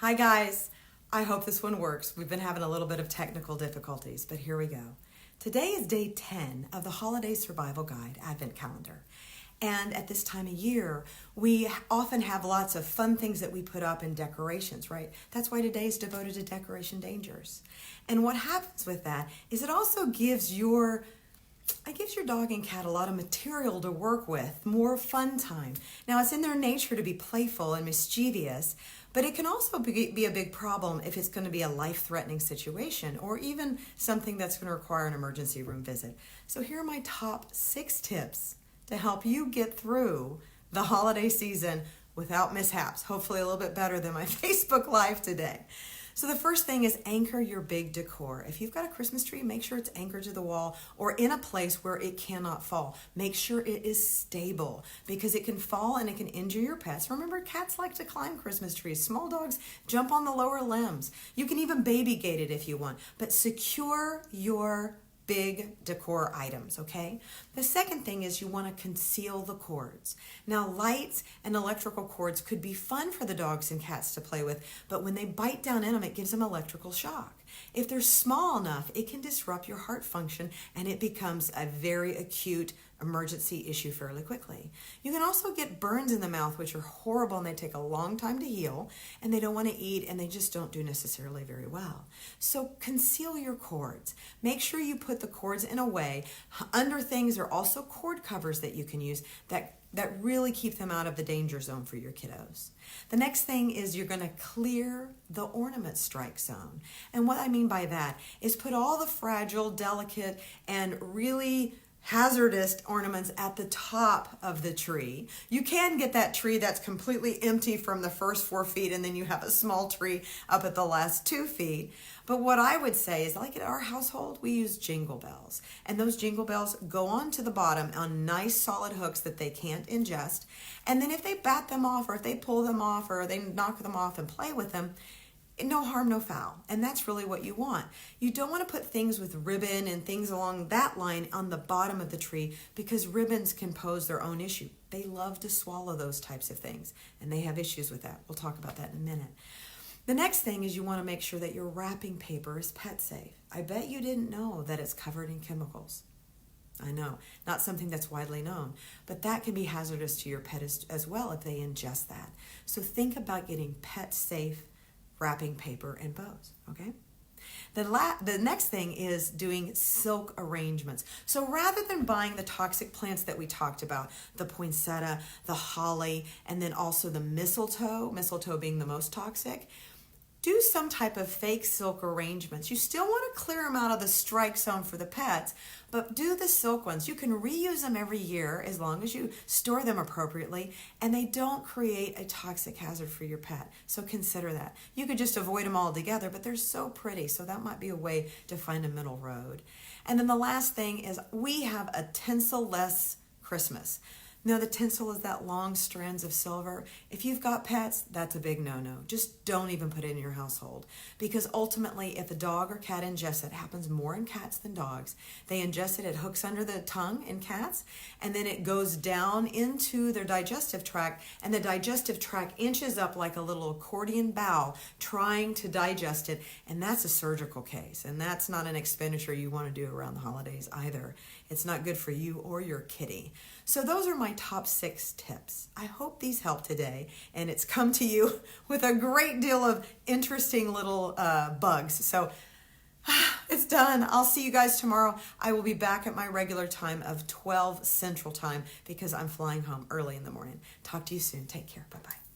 Hi guys, I hope this one works. We've been having a little bit of technical difficulties, but here we go. Today is day 10 of the Holiday Survival Guide Advent Calendar. And at this time of year, we often have lots of fun things that we put up in decorations, right? That's why today is devoted to Decoration Dangers. And what happens with that is it also gives your dog and cat a lot of material to work with, more fun time. Now, it's in their nature to be playful and mischievous, but it can also be a big problem if it's going to be a life-threatening situation or even something that's going to require an emergency room visit. So here are my top 6 tips to help you get through the holiday season without mishaps. Hopefully a little bit better than my Facebook Live today. So the first thing is anchor your big decor. If you've got a Christmas tree, make sure it's anchored to the wall or in a place where it cannot fall. Make sure it is stable because it can fall and it can injure your pets. Remember, cats like to climb Christmas trees. Small dogs jump on the lower limbs. You can even baby gate it if you want, but secure your big decor items, okay? The second thing is you want to conceal the cords. Now, lights and electrical cords could be fun for the dogs and cats to play with, but when they bite down in them, it gives them electrical shock. If they're small enough, it can disrupt your heart function and it becomes a very acute emergency issue fairly quickly. You can also get burns in the mouth, which are horrible and they take a long time to heal and they don't want to eat and they just don't do necessarily very well. So conceal your cords. Make sure you put the cords in a way. Under things are also cord covers that you can use that really keep them out of the danger zone for your kiddos. The next thing is you're going to clear the ornament strike zone. And what I mean by that is put all the fragile, delicate, and really hazardous ornaments at the top of the tree. You can get that tree that's completely empty from the first 4 feet and then you have a small tree up at the last 2 feet. But what I would say is, like at our household, we use jingle bells. And those jingle bells go on to the bottom on nice solid hooks that they can't ingest. And then if they bat them off or if they pull them off or they knock them off and play with them, no harm, no foul. And that's really what you want. You don't want to put things with ribbon and things along that line on the bottom of the tree because ribbons can pose their own issue. They love to swallow those types of things and they have issues with that. We'll talk about that in a minute. The next thing is you want to make sure that your wrapping paper is pet safe. I bet you didn't know that it's covered in chemicals. I know, not something that's widely known, but that can be hazardous to your pet as well if they ingest that. So think about getting pet safe wrapping paper and bows, okay? The next thing is doing silk arrangements. So rather than buying the toxic plants that we talked about, the poinsettia, the holly, and then also the mistletoe being the most toxic, do some type of fake silk arrangements. You still want to clear them out of the strike zone for the pets, but do the silk ones. You can reuse them every year as long as you store them appropriately and they don't create a toxic hazard for your pet. So consider that. You could just avoid them altogether, but they're so pretty, so that might be a way to find a middle road. And then the last thing is we have a tinsel-less Christmas. Now, the tinsel is that long strands of silver. If you've got pets, that's a big no-no. Just don't even put it in your household because ultimately if a dog or cat ingests it, happens more in cats than dogs. They ingest it, it hooks under the tongue in cats and then it goes down into their digestive tract and the digestive tract inches up like a little accordion bow trying to digest it, and that's a surgical case and that's not an expenditure you want to do around the holidays either. It's not good for you or your kitty. So those are my top 6 tips. I hope these help today and it's come to you with a great deal of interesting little bugs. So it's done. I'll see you guys tomorrow. I will be back at my regular time of 12 Central Time because I'm flying home early in the morning. Talk to you soon. Take care. Bye-bye.